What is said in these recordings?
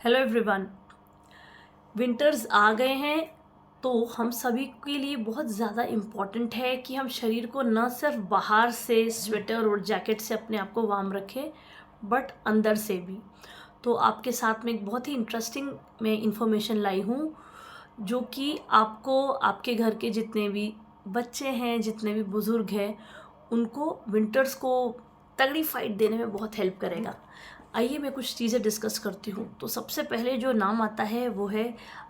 Hello everyone. Winters आ गए हैं तो हम सभी के लिए बहुत ज़्यादा इम्पॉर्टेंट है कि हम शरीर को न सिर्फ बाहर से स्वेटर और जैकेट से अपने आप को वार्म रखें बट अंदर से भी। तो आपके साथ में एक बहुत ही इंटरेस्टिंग मैं इंफॉर्मेशन लाई हूँ जो कि आपको आपके घर के जितने भी बच्चे हैं, जितने भी बुज़ुर्ग हैं, उनको विंटर्स को तगड़ी फाइट देने में बहुत हेल्प करेगा। आइए मैं कुछ चीज़ें डिस्कस करती हूँ। तो सबसे पहले जो नाम आता है वो है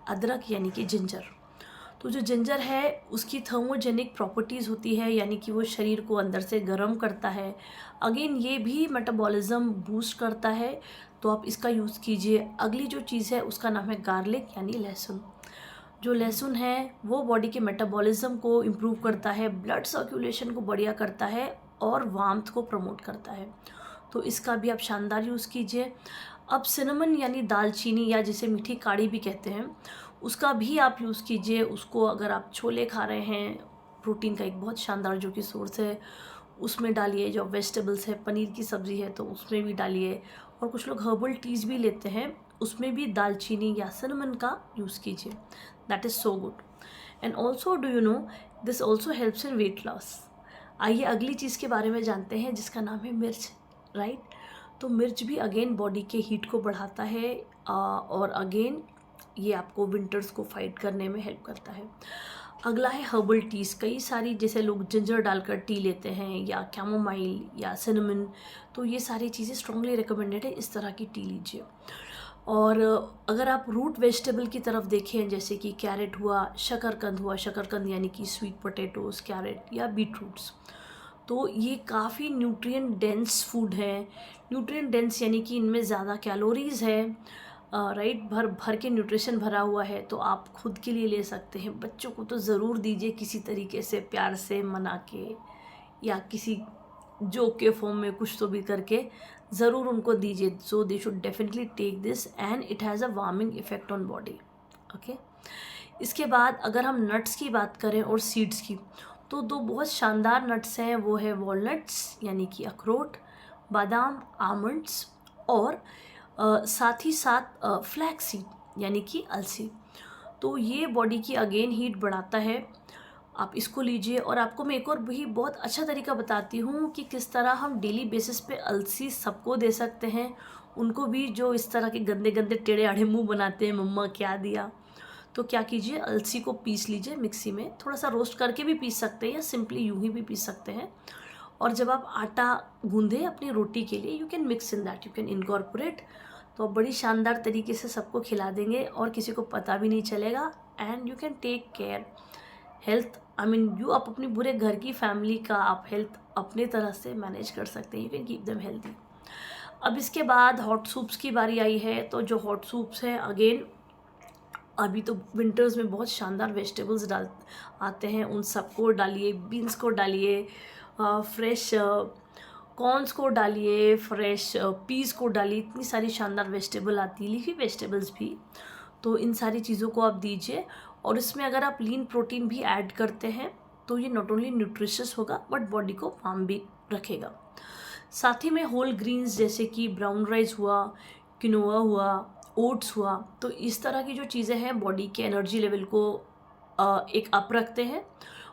अदरक यानी कि जिंजर। तो जो जिंजर है उसकी थर्मोजेनिक प्रॉपर्टीज़ होती है, यानी कि वो शरीर को अंदर से गर्म करता है। अगेन ये भी मेटाबॉलिज्म बूस्ट करता है, तो आप इसका यूज़ कीजिए। अगली जो चीज़ है उसका नाम है गार्लिक यानी लहसुन। जो लहसुन है वो बॉडी के मेटाबॉलिज्म को इम्प्रूव करता है, ब्लड सर्कुलेशन को बढ़िया करता है और वार्मथ को प्रमोट करता है। तो इसका भी आप शानदार यूज़ कीजिए। अब सिनेमन यानी दालचीनी या जिसे मीठी काड़ी भी कहते हैं, उसका भी आप यूज़ कीजिए। उसको अगर आप छोले खा रहे हैं, प्रोटीन का एक बहुत शानदार जो कि सोर्स है, उसमें डालिए। जो वेजिटेबल्स है, पनीर की सब्ज़ी है तो उसमें भी डालिए। और कुछ लोग हर्बल टीज़ भी लेते हैं, उसमें भी दालचीनी या सिनेमन का यूज़ कीजिए। That is so good. And also do you know this also helps in weight loss. आइए अगली चीज़ के बारे में जानते हैं जिसका नाम है मिर्च। राइट। तो मिर्च भी अगेन बॉडी के हीट को बढ़ाता है और अगेन ये आपको विंटर्स को फाइट करने में हेल्प करता है। अगला है हर्बल टीज़। कई सारी जैसे लोग जिंजर डालकर टी लेते हैं या कैमोमाइल या सिनेमन, तो ये सारी चीज़ें स्ट्रांगली रिकमेंडेड है, इस तरह की टी लीजिए। और अगर आप रूट वेजिटेबल की तरफ देखें, जैसे कि कैरेट हुआ, शकरकंद यानी कि स्वीट पोटैटोज़, कैरेट या बीटरूट्स, तो ये काफ़ी न्यूट्रिएंट डेंस फूड है। न्यूट्रिएंट डेंस यानी कि इनमें ज़्यादा कैलोरीज़ है, राइट, भर भर के न्यूट्रिशन भरा हुआ है। तो आप खुद के लिए ले सकते हैं, बच्चों को तो ज़रूर दीजिए, किसी तरीके से प्यार से मना के या किसी जोक के फॉर्म में कुछ तो भी करके ज़रूर उनको दीजिए। So they should definitely take this and it has a warming effect on body. Okay. इसके बाद अगर हम नट्स की बात करें और सीड्स की, तो दो बहुत शानदार नट्स हैं। वो है वॉलनट्स यानी कि अखरोट, बादाम, आमंड्स और साथ ही साथ फ्लैक्स सीड यानी कि अलसी। तो ये बॉडी की अगेन हीट बढ़ाता है। आप इसको लीजिए। और आपको मैं एक और भी बहुत अच्छा तरीका बताती हूँ कि किस तरह हम डेली बेसिस पे अलसी सबको दे सकते हैं, उनको भी जो इस तरह के गंदे गंदे टेढ़े आढ़े मुंह बनाते हैं, मम्मा क्या दिया। तो क्या कीजिए, अलसी को पीस लीजिए मिक्सी में, थोड़ा सा रोस्ट करके भी पीस सकते हैं या सिंपली यूं ही भी पीस सकते हैं। और जब आप आटा गूंधे अपनी रोटी के लिए, you can mix in that, you can incorporate. तो आप बड़ी शानदार तरीके से सबको खिला देंगे और किसी को पता भी नहीं चलेगा। And you can take care health, I mean you, आप अपनी पूरे घर की फैमिली का आप हेल्थ अपने तरह से मैनेज कर सकते हैं। You can keep them healthy. अब इसके बाद हॉट सूप्स की बारी आई है। तो जो हॉट सूप्स हैं, अगेन अभी तो विंटर्स में बहुत शानदार वेजिटेबल्स डाल आते हैं, उन सबको डालिए। बीन्स को डालिए, फ्रेश कॉर्न्स को डालिए, फ्रेश पीस को डालिए। इतनी सारी शानदार वेजिटेबल आती है, लीफी वेजिटेबल्स भी। तो इन सारी चीज़ों को आप दीजिए। और इसमें अगर आप लीन प्रोटीन भी ऐड करते हैं तो ये नॉट ओनली न्यूट्रिशियस होगा बट बॉडी को वार्म भी रखेगा। साथ ही में होल ग्रीन्स जैसे कि ब्राउन राइस हुआ, किनोआ हुआ, ओट्स हुआ, तो इस तरह की जो चीज़ें हैं बॉडी के एनर्जी लेवल को एक अप रखते हैं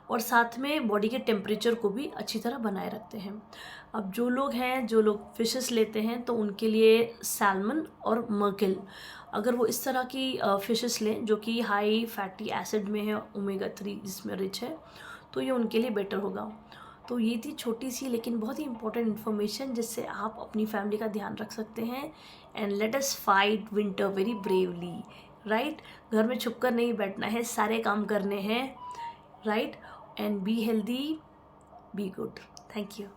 और साथ में बॉडी के टेम्परेचर को भी अच्छी तरह बनाए रखते हैं। अब जो लोग फिशेस लेते हैं तो उनके लिए सैल्मन और मर्केल, अगर वो इस तरह की फिशेस लें जो कि हाई फैटी एसिड में है, ओमेगा 3 जिसमें रिच है, तो ये उनके लिए बेटर होगा। तो ये थी छोटी सी लेकिन बहुत ही इंपॉर्टेंट इन्फॉर्मेशन जिससे आप अपनी फैमिली का ध्यान रख सकते हैं। And let us fight winter very bravely. Right. घर में छुप कर नहीं बैठना है, सारे काम करने हैं। Right. And be healthy, be good. Thank you.